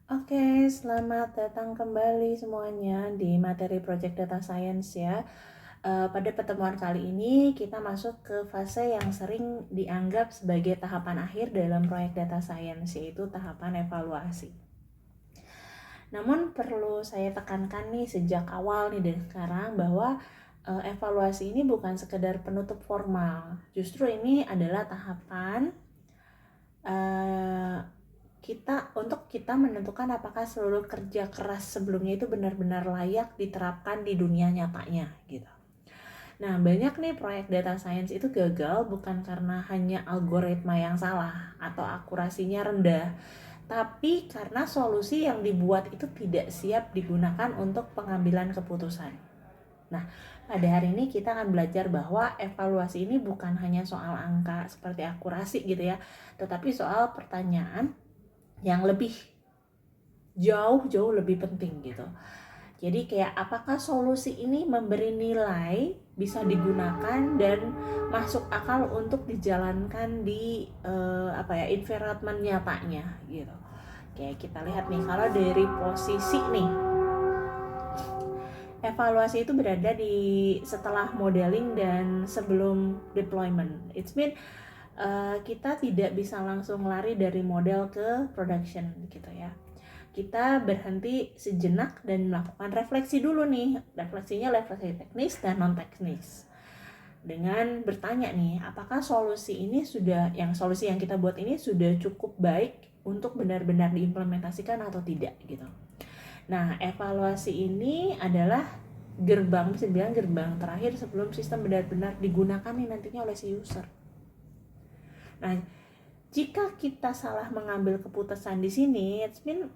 Oke, selamat datang kembali semuanya di materi Project Data Science ya. Pada pertemuan kali ini kita masuk ke fase yang sering dianggap sebagai tahapan akhir dalam proyek data science, yaitu tahapan evaluasi. Namun perlu saya tekankan nih sejak awal nih dari sekarang bahwa evaluasi ini bukan sekedar penutup formal. Justru ini adalah tahapan kita menentukan apakah seluruh kerja keras sebelumnya itu benar-benar layak diterapkan di dunia nyatanya gitu. Nah, banyak nih proyek data science itu gagal bukan karena hanya algoritma yang salah atau akurasinya rendah, tapi karena solusi yang dibuat itu tidak siap digunakan untuk pengambilan keputusan. Nah, pada hari ini kita akan belajar bahwa evaluasi ini bukan hanya soal angka seperti akurasi gitu ya, tetapi soal pertanyaan yang jauh lebih penting gitu. Jadi kayak apakah solusi ini memberi nilai, bisa digunakan dan masuk akal untuk dijalankan di environment nyatanya gitu. Kayak kita lihat nih, kalau dari posisi nih, evaluasi itu berada di setelah modeling dan sebelum deployment. It's mean kita tidak bisa langsung lari dari model ke production gitu ya. Kita berhenti sejenak dan melakukan refleksi dulu nih. Refleksinya refleksi teknis dan non teknis. Dengan bertanya nih, apakah solusi yang kita buat ini sudah cukup baik untuk benar-benar diimplementasikan atau tidak gitu. Nah, evaluasi ini adalah bisa dibilang gerbang terakhir sebelum sistem benar-benar digunakan nih nantinya oleh si user. Nah, jika kita salah mengambil keputusan di sini, it means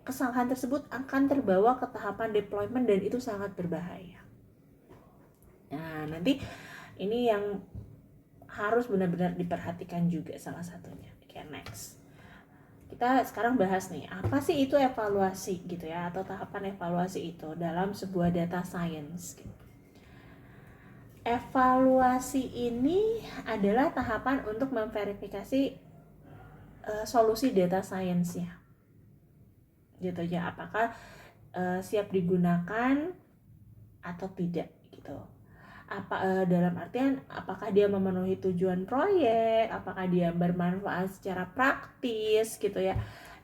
kesalahan tersebut akan terbawa ke tahapan deployment dan itu sangat berbahaya. Nah, nanti ini yang harus benar-benar diperhatikan juga salah satunya. Oke, next. Kita sekarang bahas nih, apa sih itu evaluasi gitu ya, atau tahapan evaluasi itu dalam sebuah data science gitu. Evaluasi ini adalah tahapan untuk memverifikasi solusi data science-nya. Gitu ya, apakah siap digunakan atau tidak gitu. Dalam artian apakah dia memenuhi tujuan proyek, apakah dia bermanfaat secara praktis gitu ya,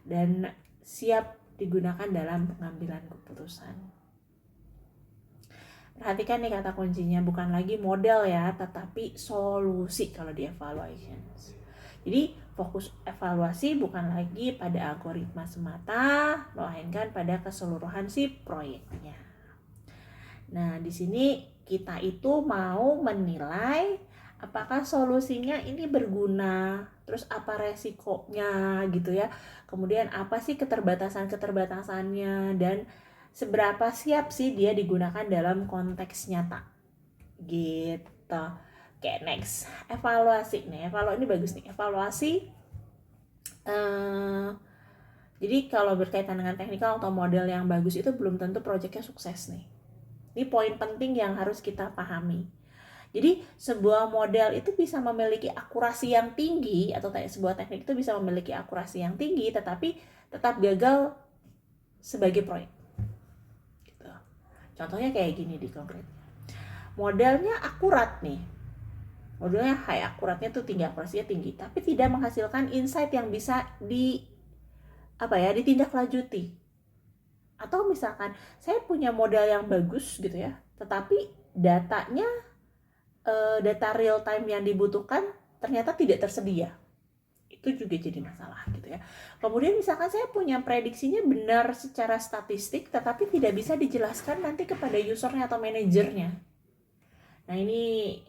dan siap digunakan dalam pengambilan keputusan. Perhatikan nih kata kuncinya, bukan lagi model ya, tetapi solusi kalau di evaluations. Jadi fokus evaluasi bukan lagi pada algoritma semata, melainkan pada keseluruhan si proyeknya. Nah, di sini kita itu mau menilai apakah solusinya ini berguna, terus apa resikonya gitu ya. Kemudian apa sih keterbatasannya dan seberapa siap sih dia digunakan dalam konteks nyata. Gitu. Oke, next. Evaluasi nih. Ini bagus nih. Evaluasi jadi kalau berkaitan dengan teknikal atau model yang bagus itu belum tentu proyeknya sukses nih. Ini poin penting yang harus kita pahami. Jadi sebuah model itu bisa memiliki akurasi yang tinggi, atau sebuah teknik itu bisa memiliki akurasi yang tinggi tetapi tetap gagal sebagai proyek gitu. Contohnya kayak gini di konkret. Modelnya akurat nih, modelnya high akuratnya tuh tinggi, akurasinya tinggi, tapi tidak menghasilkan insight yang bisa ditindaklanjuti. Atau misalkan saya punya model yang bagus gitu ya, tetapi datanya data real time yang dibutuhkan ternyata tidak tersedia. Itu juga jadi masalah gitu ya. Kemudian misalkan saya punya prediksinya benar secara statistik tetapi tidak bisa dijelaskan nanti kepada usernya atau manajernya. Nah, ini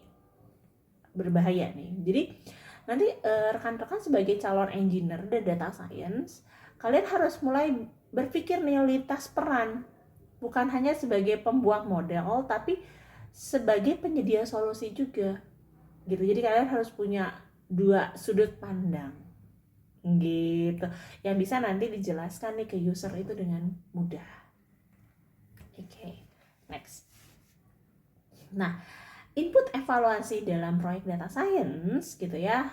berbahaya nih. Jadi nanti rekan-rekan sebagai calon engineer dan data science, kalian harus mulai berpikir nih lintas peran, bukan hanya sebagai pembuat model tapi sebagai penyedia solusi juga gitu. Jadi kalian harus punya dua sudut pandang gitu yang bisa nanti dijelaskan nih ke user itu dengan mudah. Oke, next. Nah, input evaluasi dalam proyek data science gitu ya,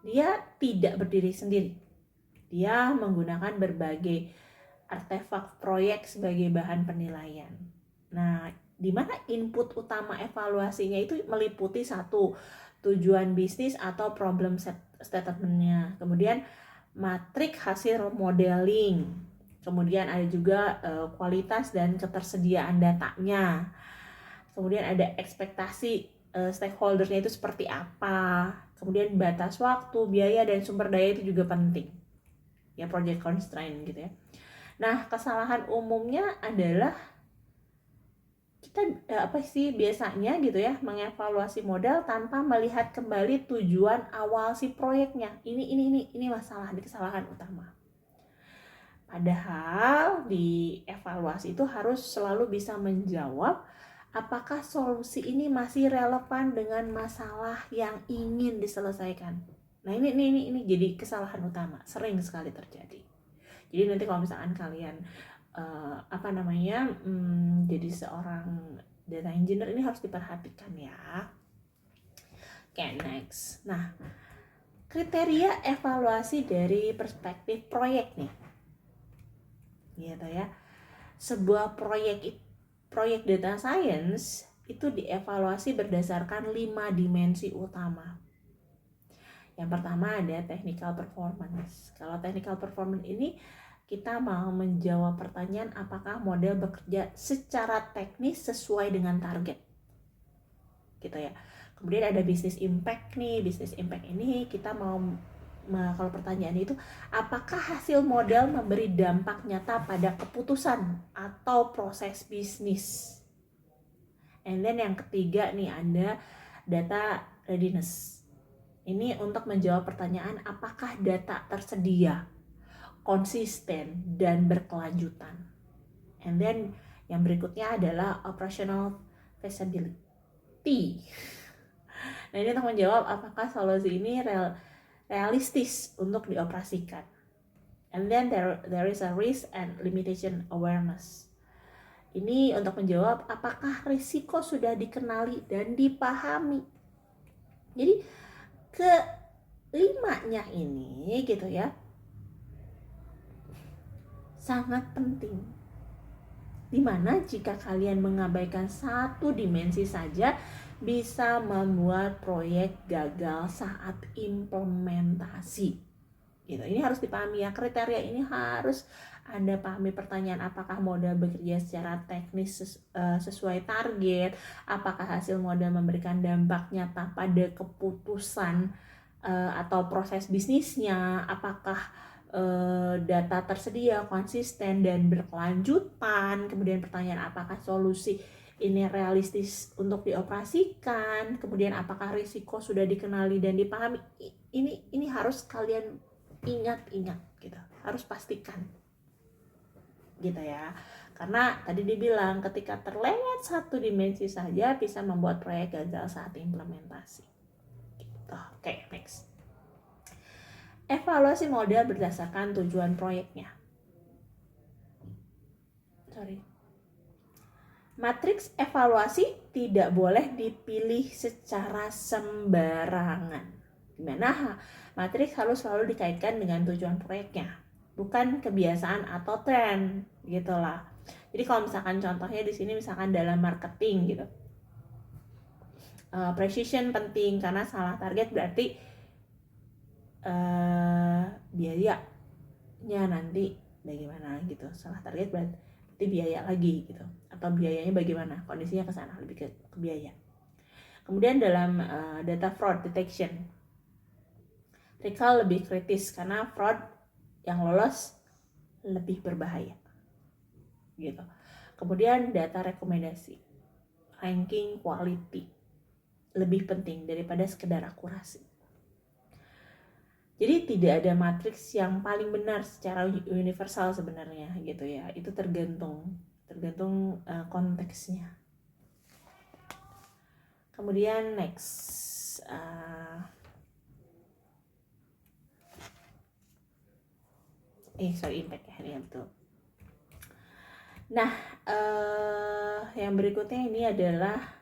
dia tidak berdiri sendiri. Dia menggunakan berbagai artefak proyek sebagai bahan penilaian. Nah, di mana input utama evaluasinya itu meliputi satu, tujuan bisnis atau problem statement-nya. Kemudian matrik hasil modeling. Kemudian ada juga kualitas dan ketersediaan datanya. Kemudian ada ekspektasi stakeholder-nya itu seperti apa. Kemudian batas waktu, biaya, dan sumber daya itu juga penting. Ya, project constraint gitu ya. Nah, kesalahan umumnya adalah kita biasanya gitu ya, mengevaluasi modal tanpa melihat kembali tujuan awal si proyeknya. Ini masalah, di kesalahan utama. Padahal di evaluasi itu harus selalu bisa menjawab apakah solusi ini masih relevan dengan masalah yang ingin diselesaikan. Nah, ini jadi kesalahan utama, sering sekali terjadi. Jadi nanti kalau misalkan kalian jadi seorang data engineer, ini harus diperhatikan ya. Oke, next. Nah, kriteria evaluasi dari perspektif proyek nih, gitu ya. Sebuah proyek data science itu dievaluasi berdasarkan 5 dimensi utama. Yang pertama ada technical performance. Kalau technical performance ini kita mau menjawab pertanyaan apakah model bekerja secara teknis sesuai dengan target, gitu ya. Kemudian ada business impact nih. Business impact ini kita mau kalau pertanyaan itu apakah hasil model memberi dampak nyata pada keputusan atau proses bisnis. And then yang ketiga nih ada data readiness. Ini untuk menjawab pertanyaan apakah data tersedia, konsisten, dan berkelanjutan. And then yang berikutnya adalah operational feasibility. Nah, ini untuk menjawab apakah solusi ini realistis untuk dioperasikan. And then there is a risk and limitation awareness. Ini untuk menjawab apakah risiko sudah dikenali dan dipahami. Jadi kelimanya ini gitu ya, sangat penting. Dimana jika kalian mengabaikan satu dimensi saja bisa membuat proyek gagal saat implementasi. Gitu. Ini harus dipahami ya, kriteria ini harus Anda pahami. Pertanyaan apakah model bekerja secara teknis sesuai target, apakah hasil model memberikan dampak nyata pada keputusan atau proses bisnisnya, apakah data tersedia, konsisten, dan berkelanjutan. Kemudian pertanyaan apakah solusi ini realistis untuk dioperasikan, kemudian apakah risiko sudah dikenali dan dipahami. Ini harus kalian ingat gitu, harus pastikan gitu ya, karena tadi dibilang ketika terlewat satu dimensi saja bisa membuat proyek gagal saat implementasi gitu. Oke, next. Evaluasi model berdasarkan tujuan proyeknya. Matriks evaluasi tidak boleh dipilih secara sembarangan. Dimana matriks harus selalu dikaitkan dengan tujuan proyeknya, bukan kebiasaan atau tren, gitulah. Jadi kalau misalkan contohnya di sini misalkan dalam marketing gitu, precision penting karena salah target berarti biayanya nanti bagaimana gitu. Salah target berarti biaya lagi gitu, atau biayanya bagaimana, kondisinya ke sana, lebih ke biaya. Kemudian dalam data fraud detection, recall lebih kritis karena fraud yang lolos lebih berbahaya gitu. Kemudian data rekomendasi, ranking quality lebih penting daripada sekedar akurasi. Jadi tidak ada matriks yang paling benar secara universal sebenarnya gitu ya. Itu tergantung konteksnya. Kemudian next, impact ya, ini betul. Nah, yang berikutnya ini adalah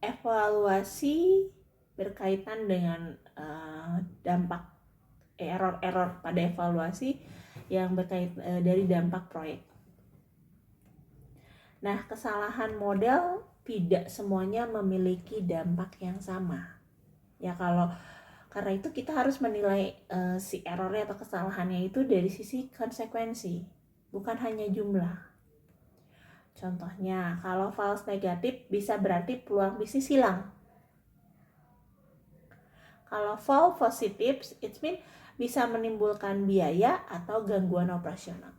evaluasi berkaitan dengan dampak error-error pada evaluasi yang berkaitan dari dampak proyek. Nah, kesalahan model tidak semuanya memiliki dampak yang sama. Ya, karena itu kita harus menilai si errornya atau kesalahannya itu dari sisi konsekuensi, bukan hanya jumlah. Contohnya, kalau false negatif bisa berarti peluang bisnis hilang. Kalau false positif, it means bisa menimbulkan biaya atau gangguan operasional.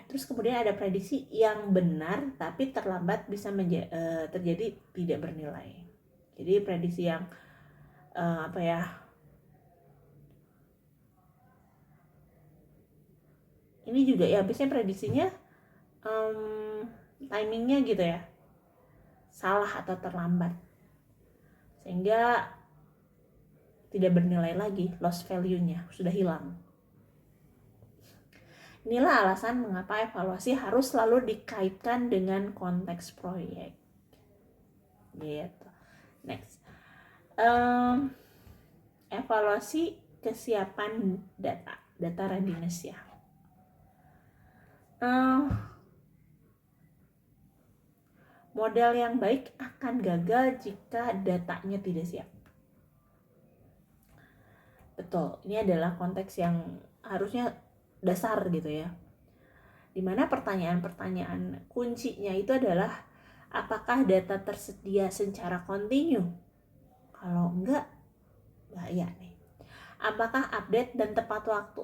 Terus kemudian ada prediksi yang benar tapi terlambat bisa terjadi tidak bernilai. Jadi prediksi yang ini juga ya biasanya prediksinya timingnya gitu ya, salah atau terlambat, sehingga tidak bernilai lagi, lost value-nya sudah hilang. Inilah alasan mengapa evaluasi harus selalu dikaitkan dengan konteks proyek. Gitu. Next, evaluasi kesiapan data readiness ya. Model yang baik akan gagal jika datanya tidak siap. Betul, ini adalah konteks yang harusnya dasar gitu ya. Dimana pertanyaan-pertanyaan kuncinya itu adalah apakah data tersedia secara kontinu? Kalau enggak, bahaya nih. Apakah update dan tepat waktu?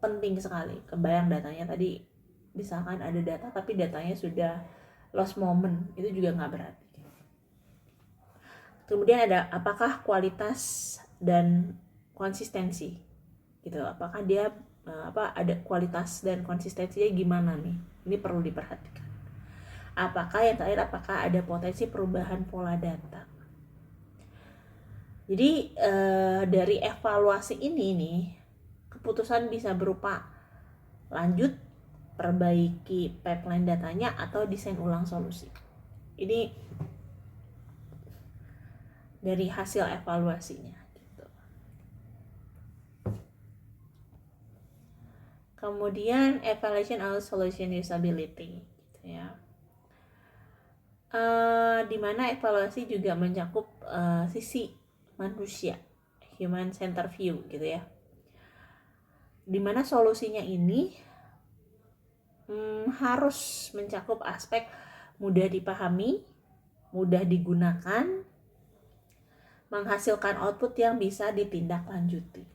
Penting sekali. Kebayang datanya tadi, misalkan ada data tapi datanya sudah lost moment, itu juga nggak berarti. Kemudian ada apakah kualitas dan konsistensi gitu, apakah dia ada kualitas dan konsistensinya gimana nih, ini perlu diperhatikan. Apakah yang terakhir, apakah ada potensi perubahan pola data. Jadi dari evaluasi ini nih, keputusan bisa berupa lanjut, perbaiki pipeline datanya, atau desain ulang solusi. Ini dari hasil evaluasinya gitu. Kemudian evaluation of solution usability gitu ya. Dimana evaluasi juga mencakup sisi manusia, human center view gitu ya. Dimana solusinya ini harus mencakup aspek mudah dipahami, mudah digunakan, menghasilkan output yang bisa ditindaklanjuti.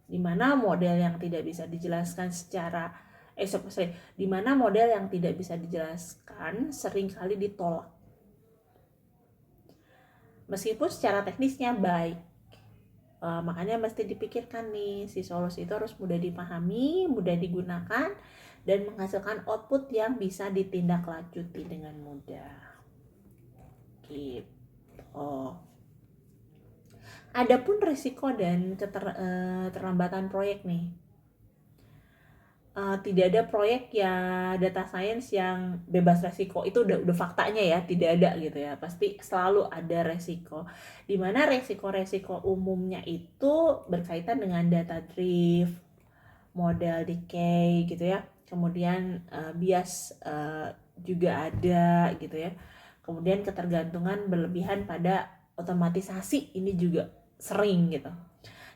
Dimana model yang tidak bisa dijelaskan secara dimana model yang tidak bisa dijelaskan seringkali ditolak. Meskipun secara teknisnya baik. Makanya mesti dipikirkan nih, si solusi itu harus mudah dipahami, mudah digunakan, dan menghasilkan output yang bisa ditindaklanjuti dengan mudah. Gitu. Adapun risiko dan keterlambatan proyek nih. Tidak ada proyek ya data science yang bebas resiko, itu udah faktanya ya, tidak ada gitu ya, pasti selalu ada resiko. Dimana resiko-resiko umumnya itu berkaitan dengan data drift, model decay gitu ya, kemudian bias juga ada gitu ya, kemudian ketergantungan berlebihan pada otomatisasi ini juga sering gitu.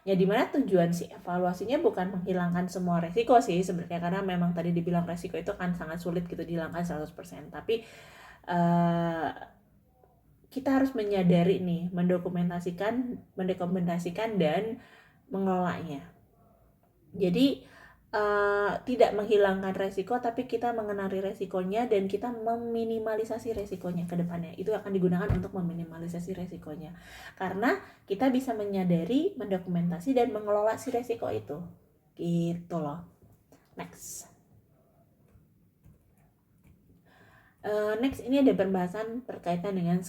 Ya dimana tujuan si evaluasinya bukan menghilangkan semua resiko sih sebenarnya, karena memang tadi dibilang resiko itu kan sangat sulit gitu dihilangkan 100%, tapi kita harus menyadari nih, mendokumentasikan dan mengelolanya. Jadi tidak menghilangkan resiko, tapi kita mengenali resikonya dan kita meminimalisasi resikonya ke depannya. Itu akan digunakan untuk meminimalisasi resikonya, karena kita bisa menyadari, mendokumentasi, dan mengelola si resiko itu gitu loh. Next, ini ada pembahasan berkaitan dengan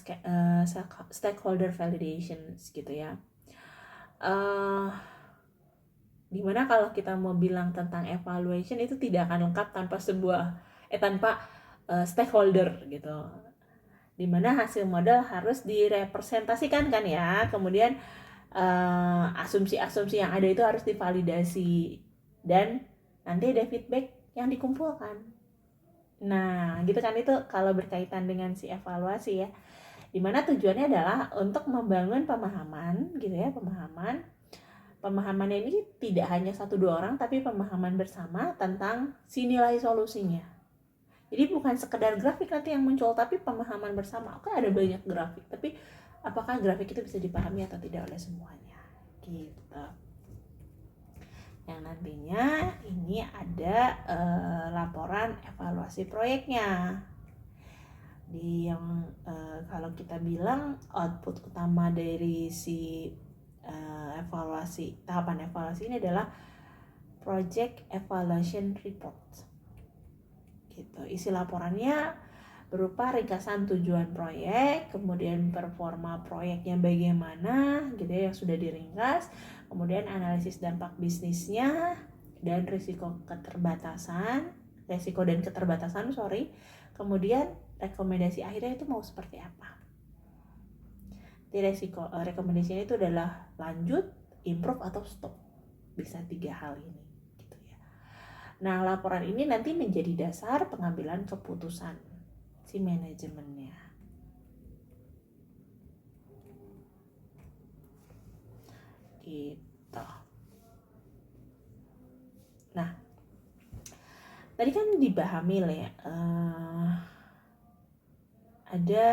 stakeholder validations gitu ya. Dimana kalau kita mau bilang tentang evaluation itu tidak akan lengkap tanpa stakeholder gitu. dimana hasil model harus direpresentasikan kan ya, kemudian asumsi-asumsi yang ada itu harus divalidasi dan nanti ada feedback yang dikumpulkan. Nah gitu kan, itu kalau berkaitan dengan si evaluasi ya, dimana tujuannya adalah untuk membangun pemahaman gitu ya, pemahamannya ini tidak hanya 1-2 orang, tapi pemahaman bersama tentang si nilai solusinya. Jadi bukan sekedar grafik nanti yang muncul, tapi pemahaman bersama. Oke, ada banyak grafik, tapi apakah grafik itu bisa dipahami atau tidak oleh semuanya? Gitu. Yang nantinya ini ada laporan evaluasi proyeknya. Di yang kalau kita bilang output utama dari si tahapan evaluasi ini adalah Project Evaluation Report. Gitu. Isi laporannya berupa ringkasan tujuan proyek, kemudian performa proyeknya bagaimana gitu ya, yang sudah diringkas, kemudian analisis dampak bisnisnya dan risiko dan keterbatasan, kemudian rekomendasi akhirnya itu mau seperti apa. Di rekomendasinya itu adalah lanjut, improve atau stop, bisa 3 hal ini. Nah, laporan ini nanti menjadi dasar pengambilan keputusan si manajemennya. Gitu. Nah, tadi kan dipahami lah ya, ada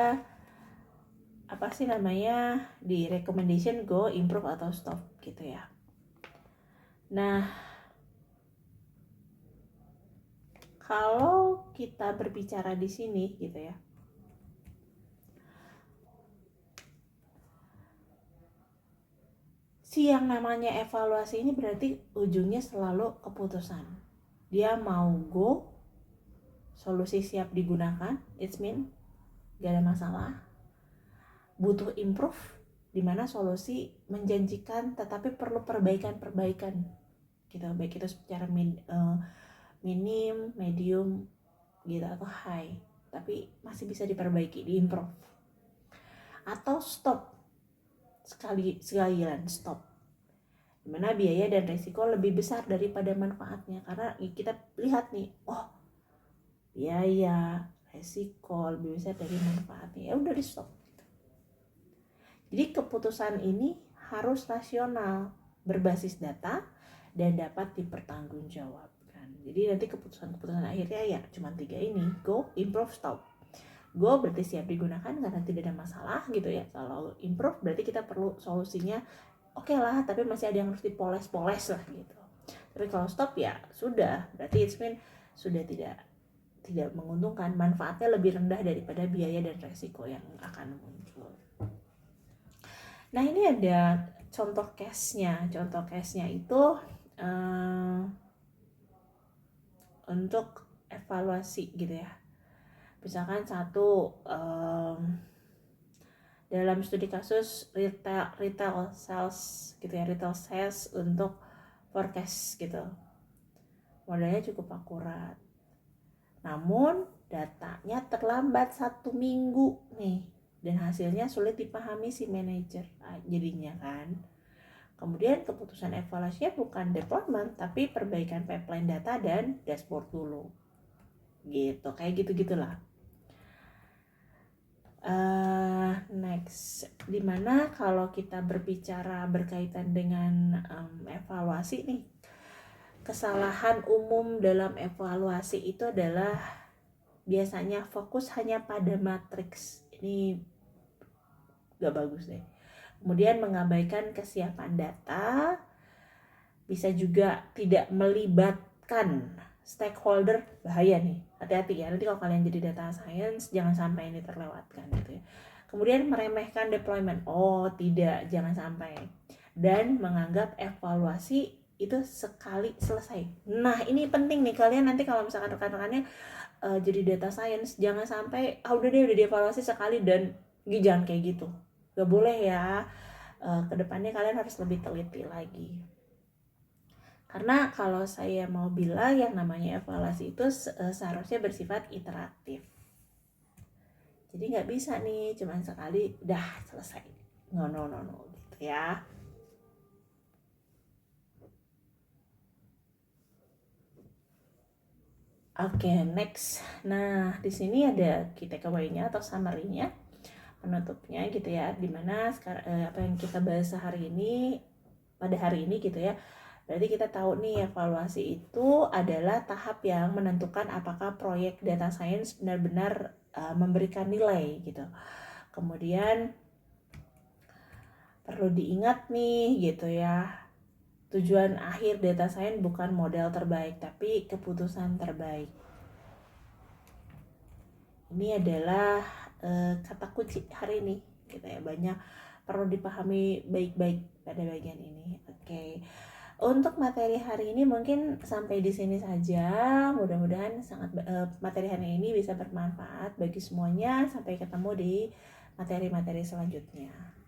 apa sih namanya di recommendation, go, improve atau stop gitu ya. Nah, kalau kita berbicara di sini gitu ya, si yang namanya evaluasi ini berarti ujungnya selalu keputusan. Dia mau go, solusi siap digunakan, it's mean gak ada masalah. Butuh improve, dimana solusi menjanjikan tetapi perlu perbaikan gitu, baik itu secara minim, medium gitu atau high, tapi masih bisa diperbaiki, diimprove. Atau stop, sekalian stop, dimana biaya dan resiko lebih besar daripada manfaatnya. Karena kita lihat nih, oh biaya, resiko lebih besar dari manfaatnya, ya udah di stop. Jadi keputusan ini harus rasional, berbasis data, dan dapat dipertanggungjawabkan. Jadi nanti keputusan akhirnya ya cuma 3 ini, go, improve, stop. Go berarti siap digunakan karena tidak ada masalah gitu ya. Kalau improve berarti kita perlu solusinya, oke lah, tapi masih ada yang harus dipoles-poles lah gitu. Tapi kalau stop ya sudah, berarti it's mean sudah tidak menguntungkan, manfaatnya lebih rendah daripada biaya dan resiko yang akan muncul. Nah, ini ada contoh case-nya. Contoh case-nya itu untuk evaluasi gitu ya. Misalkan dalam studi kasus retail sales gitu ya, retail sales untuk forecast gitu. Modelnya cukup akurat. Namun datanya terlambat 1 minggu nih, dan hasilnya sulit dipahami si manajer jadinya kan. Kemudian keputusan evaluasinya bukan deployment, tapi perbaikan pipeline data dan dashboard dulu. Gitu, kayak gitu-gitulah. Next, dimana kalau kita berbicara berkaitan dengan evaluasi nih, kesalahan umum dalam evaluasi itu adalah biasanya fokus hanya pada matriks. Ini gak bagus deh. Kemudian mengabaikan kesiapan data, bisa juga tidak melibatkan stakeholder, bahaya nih, hati-hati ya, nanti kalau kalian jadi data science jangan sampai ini terlewatkan gitu ya. Kemudian meremehkan deployment, tidak, jangan sampai. Dan menganggap evaluasi itu sekali selesai. Nah ini penting nih, kalian nanti kalau misalkan rekan-rekannya jadi data science, jangan sampai udah dievaluasi sekali dan jangan kayak gitu, gak boleh ya. Kedepannya kalian harus lebih teliti lagi. Karena kalau saya mau bilang yang namanya evaluasi itu seharusnya bersifat iteratif. Jadi nggak bisa nih cuman sekali udah selesai. No gitu ya. Oke, next. Nah, di sini ada key takeaway-nya atau summary-nya, penutupnya gitu ya. Dimana sekarang apa yang kita bahas hari ini pada hari ini gitu ya. Berarti kita tahu nih evaluasi itu adalah tahap yang menentukan apakah proyek data science benar-benar memberikan nilai gitu. Kemudian perlu diingat nih gitu ya, tujuan akhir data science bukan model terbaik tapi keputusan terbaik. Ini adalah kata kunci hari ini gitu ya, banyak perlu dipahami baik-baik pada bagian ini. Oke. Untuk materi hari ini mungkin sampai di sini saja. Mudah-mudahan materi hari ini bisa bermanfaat bagi semuanya. Sampai ketemu di materi-materi selanjutnya.